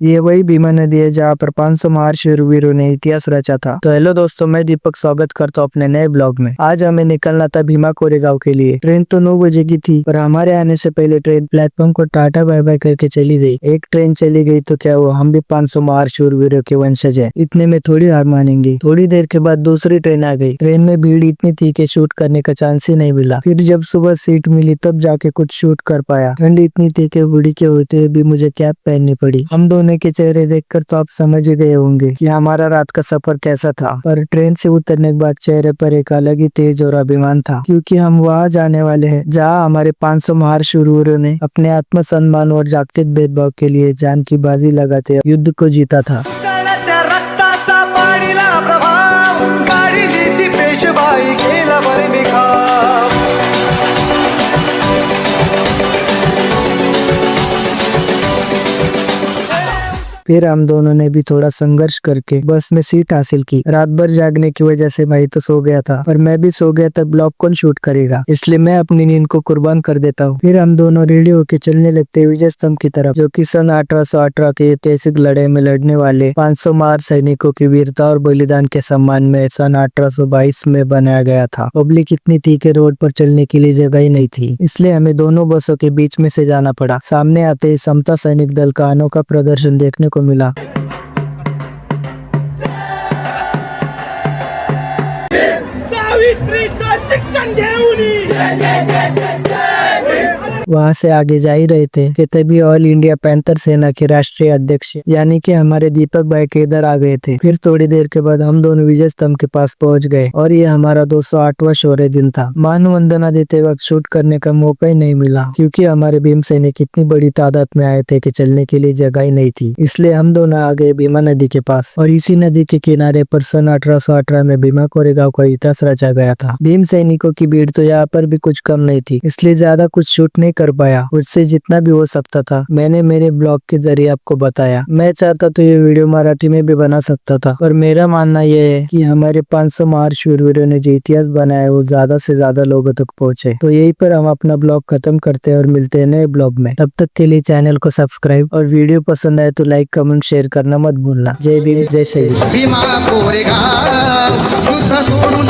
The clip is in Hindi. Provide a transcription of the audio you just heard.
ये वही भीमा नदी है जहाँ पर 500 महार शूरवीरों ने इतिहास रचा था। तो हेलो दोस्तों, मैं दीपक स्वागत करता हूँ अपने नए ब्लॉग में। आज हमें निकलना था भीमा कोरेगांव के लिए। ट्रेन तो 9 बजे की थी पर हमारे आने से पहले ट्रेन प्लेटफॉर्म को टाटा बाय बाय करके चली गई। एक ट्रेन चली गई तो क्या हुआ, हम भी 500 महार शूरवीरों के वंशज है, इतने में थोड़ी हार मानेंगे। थोड़ी देर के बाद दूसरी ट्रेन आ गई। ट्रेन में भीड़ इतनी थी कि शूट करने का चांस ही नहीं मिला। फिर जब सुबह सीट मिली तब जाके कुछ शूट कर पाया। ठंड इतनी थी कि बूढ़ी के होते हुए भी मुझे कैप पहननी पड़ी। हम दोनों के चेहरे देखकर तो आप समझ ही गए होंगे कि हमारा रात का सफर कैसा था। पर ट्रेन से उतरने के बाद चेहरे पर एक अलग ही तेज और अभिमान था, क्योंकि हम वहाँ जाने वाले हैं जहाँ हमारे 500 महार शूरवीरों ने अपने आत्मसम्मान और जागतिक भेदभाव के लिए जान की बाजी लगाते युद्ध को जीता था। रक्ताचा पाडीला प्रभाव काढली ती पेशवाई केला बरमिखाव। फिर हम दोनों ने भी थोड़ा संघर्ष करके बस में सीट हासिल की। रात भर जागने की वजह से भाई तो सो गया था, पर मैं भी सो गया था। ब्लॉग कौन शूट करेगा, इसलिए मैं अपनी नींद को कुर्बान कर देता हूँ। फिर हम दोनों रेडी होके चलने लगते विजय स्तंभ की तरफ, जो कि सन 1818 के ऐतिहासिक लड़ाई में लड़ने वाले 500 महार सैनिकों की वीरता और बलिदान के सम्मान में सन 1822 में बनाया गया था। पब्लिक इतनी थी कि रोड पर चलने के लिए जगह ही नहीं थी, इसलिए हमें दोनों बसों के बीच में से जाना पड़ा। सामने आते ही समता सैनिक दल का अनोखा प्रदर्शन देखने को मिला। सावित्रीचं शिक्षण घेऊन वहाँ से आगे जा ही रहे थे कि तभी ऑल इंडिया पैंथर सेना के राष्ट्रीय अध्यक्ष यानी कि हमारे दीपक भाई के इधर आ गए थे। फिर थोड़ी देर के बाद हम दोनों विजय स्तंभ के पास पहुंच गए और ये हमारा 208वां शौर्य दिन था। मान वंदना देते वक्त शूट करने का मौका ही नहीं मिला, क्योंकि हमारे भीम सैनिक इतनी बड़ी तादाद में आए थे कि चलने के लिए जगह ही नहीं थी। इसलिए हम दोनों आ गए भीमा नदी के पास और इसी नदी के किनारे पर सन 1818 में भीमा कोरेगांव का इतिहास रचा गया था। भीम सैनिकों की भीड़ तो यहाँ पर भी कुछ कम नहीं थी, इसलिए ज्यादा कुछ शूट नहीं कर पाया। उससे जितना भी हो सकता था मैंने मेरे ब्लॉग के जरिए आपको बताया। मैं चाहता तो ये वीडियो मराठी में भी बना सकता था, पर मेरा मानना यह है कि हमारे 500 महार शूरवीरों ने जो इतिहास बनाया वो ज्यादा से ज्यादा लोगों तक पहुंचे। तो यही पर हम अपना ब्लॉग खत्म करते हैं और मिलते हैं नए ब्लॉग में। तब तक के लिए चैनल को सब्सक्राइब और वीडियो पसंद आए तो लाइक कमेंट शेयर करना मत भूलना। जय भीम, जय श्री राम। भीमा कोरेगाव युद्ध सोडून